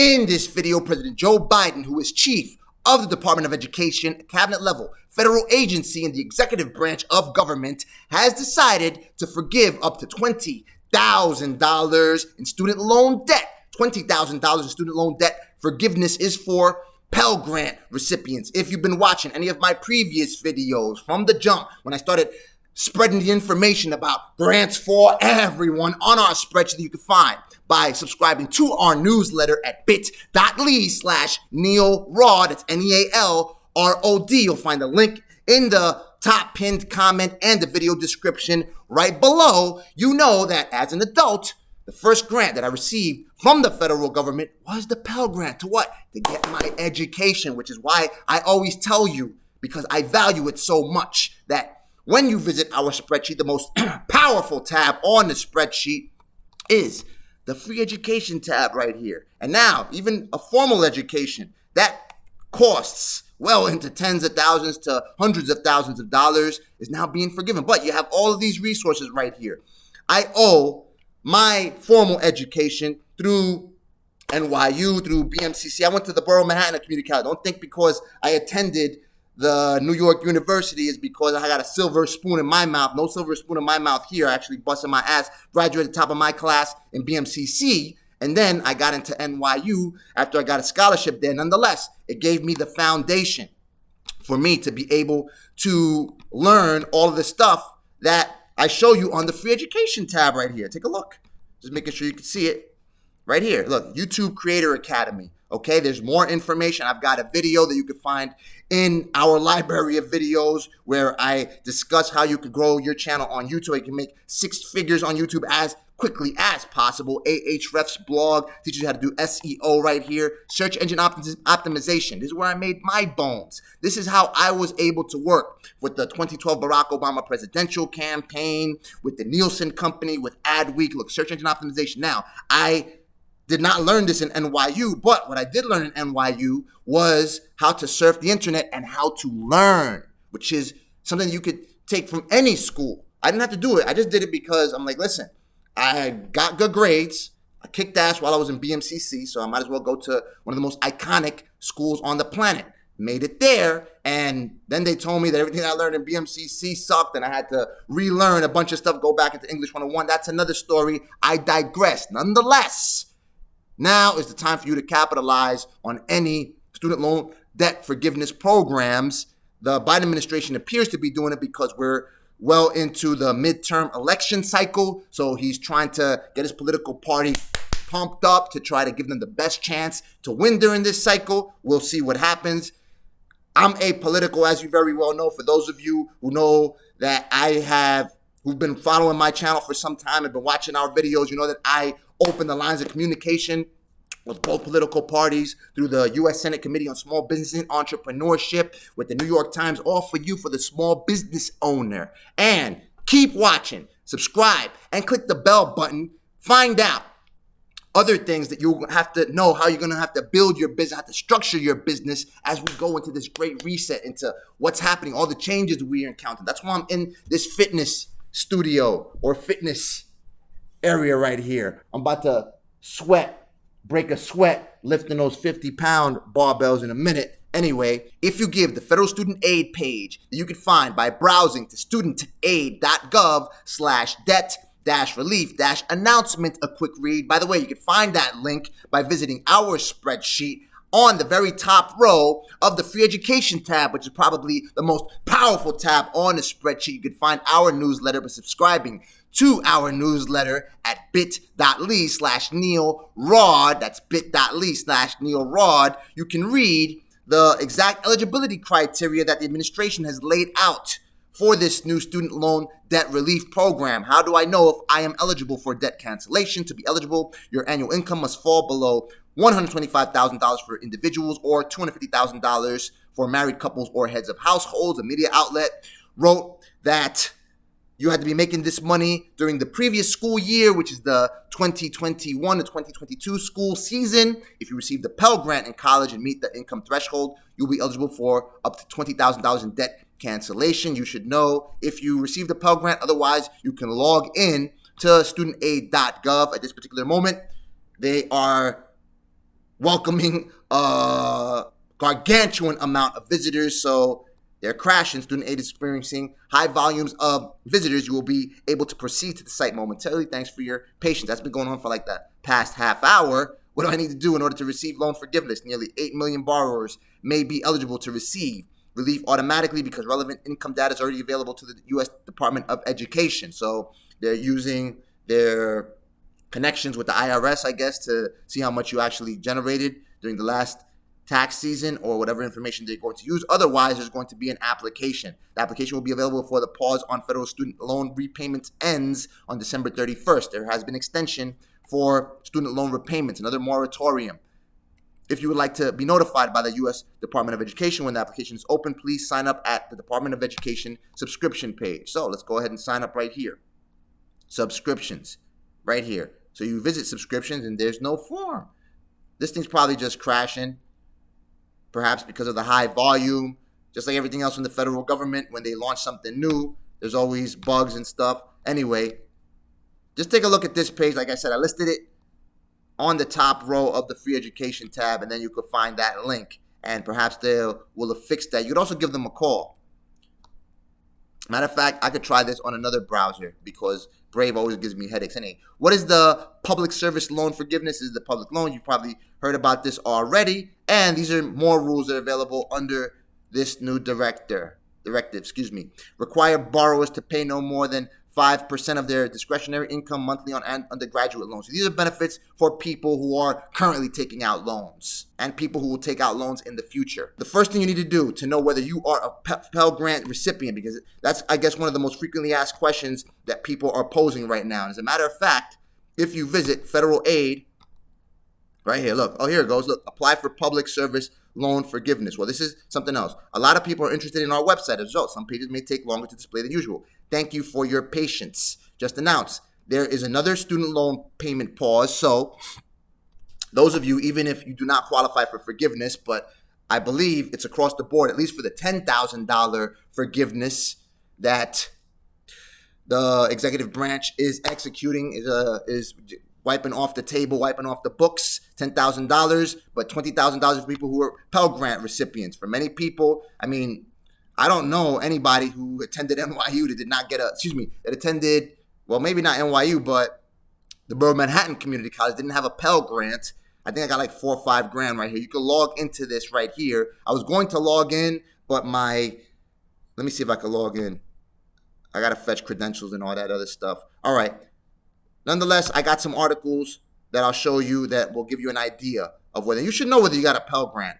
In this video, President Joe Biden, who is chief of the Department of Education, a cabinet level federal agency in the executive branch of government, has decided to forgive up to $20,000 in student loan debt. $20,000 in student loan debt forgiveness is for Pell Grant recipients. If you've been watching any of my previous videos from the jump, when I started spreading the information about grants for everyone on our spreadsheet that you can find by subscribing to our newsletter at bit.ly/NealRod. That's NealRod. You'll find the link in the top pinned comment and the video description right below. You know that as an adult, the first grant that I received from the federal government was the Pell Grant. To what? To get my education, which is why I always tell you, because I value it so much, that when you visit our spreadsheet, the most powerful tab on the spreadsheet is the free education tab right here. And now, even a formal education that costs well into tens of thousands to hundreds of thousands of dollars is now being forgiven. But you have all of these resources right here. I owe my formal education through NYU, through BMCC. I went to the Borough of Manhattan Community College. Don't think because I attended the New York University is because I got a silver spoon in my mouth. No silver spoon in my mouth here. I actually busted my ass, graduated top of my class in BMCC, and then I got into NYU after I got a scholarship there. Nonetheless, it gave me the foundation for me to be able to learn all of the stuff that I show you on the free education tab right here. Take a look. Just making sure you can see it right here. Look, YouTube Creator Academy. Okay, there's more information. I've got a video that you can find in our library of videos where I discuss how you could grow your channel on YouTube. You can make 6 figures on YouTube as quickly as possible. Ahrefs blog teaches you how to do SEO right here. Search engine optimization. This is where I made my bones. This is how I was able to work with the 2012 Barack Obama presidential campaign, with the Nielsen company, with Adweek. Look, search engine optimization. Now, I did not learn this in NYU, but what I did learn in NYU was how to surf the internet and how to learn, which is something you could take from any school. I didn't have to do it. I just did it because I'm like, listen, I got good grades. I kicked ass while I was in BMCC, so I might as well go to one of the most iconic schools on the planet. Made it there, and then they told me that everything I learned in BMCC sucked, and I had to relearn a bunch of stuff, go back into English 101. That's another story. I digress. Nonetheless, now is the time for you to capitalize on any student loan debt forgiveness programs. The Biden administration appears to be doing it because we're well into the midterm election cycle. So he's trying to get his political party pumped up to try to give them the best chance to win during this cycle. We'll see what happens. I'm apolitical, as you very well know. For those of you who know that who've been following my channel for some time and been watching our videos, you know that I open the lines of communication with both political parties through the U.S. Senate Committee on Small Business and Entrepreneurship, with the New York Times, all for you, for the small business owner. And keep watching, subscribe, and click the bell button. Find out other things that you have to know, how you're going to have to build your business, how to structure your business as we go into this great reset, into what's happening, all the changes we are encountering. That's why I'm in this fitness studio or fitness area right here. I'm about to break a sweat, lifting those 50-pound barbells in a minute. Anyway, if you give the federal student aid page that you can find by browsing to studentaid.gov/debt-relief-announcement a quick read. By the way, you can find that link by visiting our spreadsheet on the very top row of the free education tab, which is probably the most powerful tab on the spreadsheet. You can find our newsletter by subscribing to our newsletter at bit.ly/NealRod. That's bit.ly/NealRod. You can read the exact eligibility criteria that the administration has laid out for this new student loan debt relief program. How do I know if I am eligible for debt cancellation? To be eligible, your annual income must fall below $125,000 for individuals or $250,000 for married couples or heads of households. A media outlet wrote that you had to be making this money during the previous school year, which is the 2021 to 2022 school season. If you receive the Pell Grant in college and meet the income threshold, you'll be eligible for up to $20,000 in debt cancellation. You should know if you receive the Pell Grant. Otherwise, you can log in to studentaid.gov at this particular moment. They are welcoming a gargantuan amount of visitors. So they're crashing. Student aid is experiencing high volumes of visitors. You will be able to proceed to the site momentarily. Thanks for your patience. That's been going on for like the past half hour. What do I need to do in order to receive loan forgiveness? Nearly 8 million borrowers may be eligible to receive relief automatically because relevant income data is already available to the U.S. Department of Education. So they're using their connections with the IRS, I guess, to see how much you actually generated during the last tax season or whatever information they're going to use. Otherwise, there's going to be an application. The application will be available before the pause on federal student loan repayments ends on December 31st. There has been extension for student loan repayments, another moratorium. If you would like to be notified by the U.S. Department of Education when the application is open, please sign up at the Department of Education subscription page. So let's go ahead and sign up right here. Subscriptions, right here. So you visit subscriptions and there's no form. This thing's probably just crashing, perhaps because of the high volume. Just like everything else in the federal government, when they launch something new, there's always bugs and stuff. Anyway, just take a look at this page. Like I said, I listed it on the top row of the free education tab, and then you could find that link, and perhaps they will have fixed that. You could also give them a call. Matter of fact, I could try this on another browser because Brave always gives me headaches. Anyway, what is the public service loan forgiveness? This is the public loan. You've probably heard about this already, and these are more rules that are available under this new directive. Require borrowers to pay no more than 5% of their discretionary income monthly on undergraduate loans. So these are benefits for people who are currently taking out loans and people who will take out loans in the future. The first thing you need to do to know whether you are a Pell Grant recipient, because that's, I guess, one of the most frequently asked questions that people are posing right now. And as a matter of fact, if you visit federal aid, right here, look, oh, here it goes. Look, apply for public service loan forgiveness. Well, this is something else. A lot of people are interested in our website as well. Some pages may take longer to display than usual. Thank you for your patience. Just announced, there is another student loan payment pause. So those of you, even if you do not qualify for forgiveness, but I believe it's across the board, at least for the $10,000 forgiveness that the executive branch is executing, is wiping off the table, wiping off the books, $10,000, but $20,000 for people who are Pell Grant recipients. For many people, I mean, I don't know anybody who attended NYU that did not get that attended, well, maybe not NYU, but the Borough of Manhattan Community College didn't have a Pell Grant. I think I got like $4 or $5 grand right here. You can log into this right here. I was going to log in, but let me see if I can log in. I got to fetch credentials and all that other stuff. All right. Nonetheless, I got some articles that I'll show you that will give you an idea of whether you should know whether you got a Pell Grant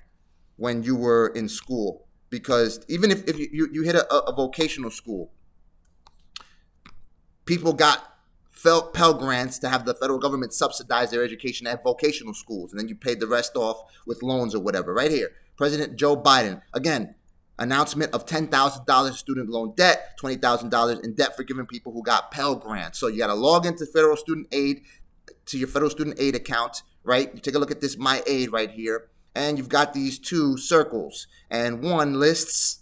when you were in school. Because even if you hit a vocational school, people got Pell Grants to have the federal government subsidize their education at vocational schools. And then you paid the rest off with loans or whatever. Right here, President Joe Biden, again, announcement of $10,000 student loan debt, $20,000 in debt forgiven people who got Pell Grants. So you got to log into federal student aid, to your federal student aid account, right? You take a look at this My Aid right here, and you've got these two circles. And one lists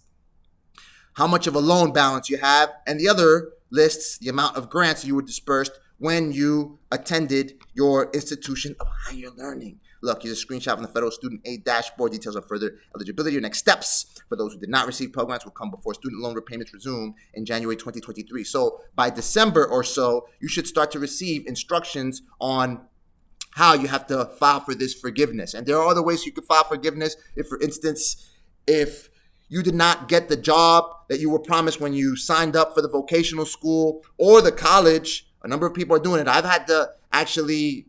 how much of a loan balance you have, and the other lists the amount of grants you were dispersed when you attended your institution of higher learning. Look, here's a screenshot from the federal student aid dashboard. Details on further eligibility. Your next steps for those who did not receive Pell Grants will come before student loan repayments resume in January 2023. So by December or so, you should start to receive instructions on how you have to file for this forgiveness. And there are other ways you can file forgiveness. If, for instance, if you did not get the job that you were promised when you signed up for the vocational school or the college, a number of people are doing it. I've had to actually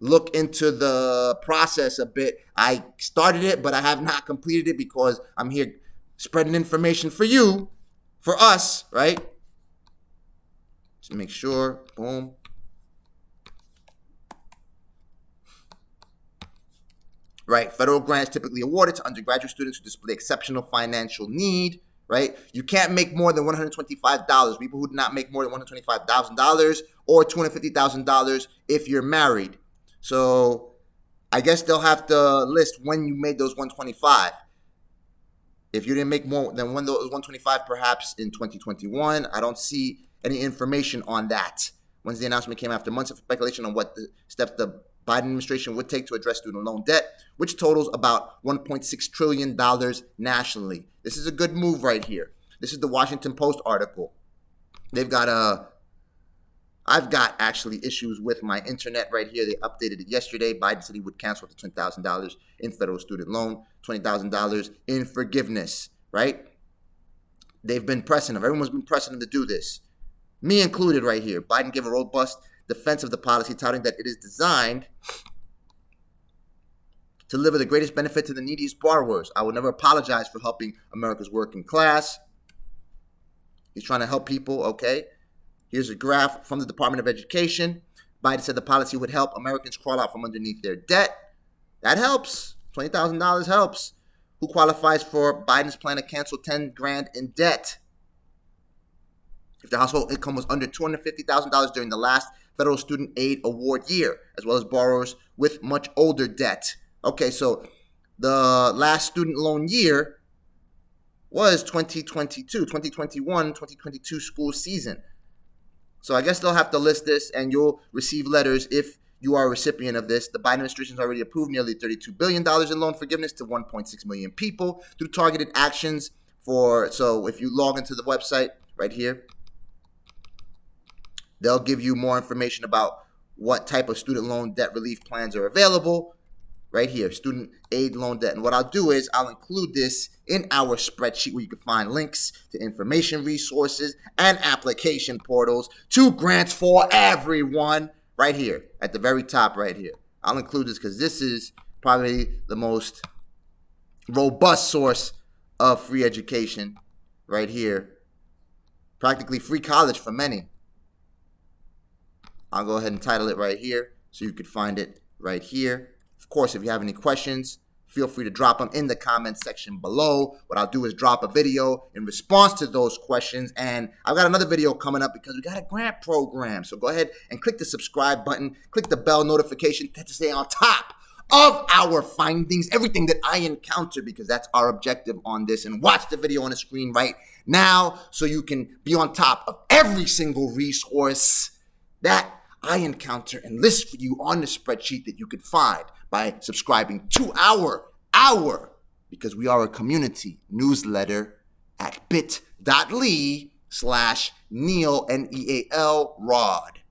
look into the process a bit. I started it, but I have not completed it because I'm here spreading information for you, for us, right? Just make sure, boom. Right, federal grants typically awarded to undergraduate students who display exceptional financial need, right? You can't make more than $125. People who do not make more than $125,000 or $250,000 if you're married. So I guess they'll have to list when you made those 125. If you didn't make more than one of those 125, perhaps in 2021, I don't see any information on that. Once the announcement came after months of speculation on what the steps the Biden administration would take to address student loan debt, which totals about $1.6 trillion nationally. This is a good move right here. This is the Washington Post article. They've got I've got actually issues with my internet right here. They updated it yesterday. Biden said he would cancel the $20,000 in federal student loan, $20,000 in forgiveness, right? They've been pressing him. Everyone's been pressing him to do this. Me included right here. Biden gave a robust defense of the policy, touting that it is designed to deliver the greatest benefit to the neediest borrowers. I will never apologize for helping America's working class. He's trying to help people, okay? Here's a graph from the Department of Education. Biden said the policy would help Americans crawl out from underneath their debt. That helps. $20,000 helps. Who qualifies for Biden's plan to cancel $10,000 in debt? If the household income was under $250,000 during the last federal student aid award year, as well as borrowers with much older debt. Okay, so the last student loan year was 2021, school season. So I guess they'll have to list this, and you'll receive letters if you are a recipient of this. The Biden administration has already approved nearly $32 billion in loan forgiveness to 1.6 million people through targeted actions so if you log into the website right here, they'll give you more information about what type of student loan debt relief plans are available. Right here, student aid loan debt. And what I'll do is I'll include this in our spreadsheet where you can find links to information resources and application portals to grants for everyone right here at the very top right here. I'll include this because this is probably the most robust source of free education right here. Practically free college for many. I'll go ahead and title it right here so you could find it right here. Of course, if you have any questions, feel free to drop them in the comment section below. What I'll do is drop a video in response to those questions. And I've got another video coming up because we got a grant program. So go ahead and click the subscribe button, click the bell notification to stay on top of our findings, everything that I encounter, because that's our objective on this. And watch the video on the screen right now so you can be on top of every single resource that I encounter and list for you on the spreadsheet that you could find by subscribing to our because we are a community newsletter at bit.ly/Neal, Neal, Rod.